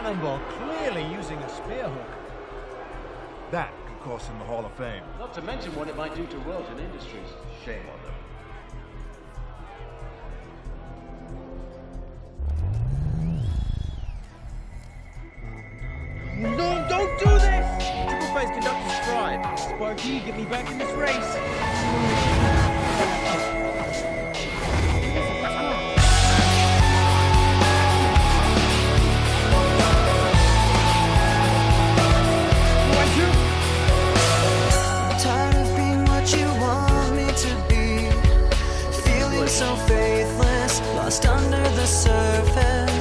Cannonball clearly using a spear hook. That could cost him the Hall of Fame. Not to mention what it might do to Royalton Industries. Shame on them. No, don't do this! Triple Phase conductor's tried. Sparky, get me back in this race. Tired of being what you want me to be, feeling so faithless, lost under the surface.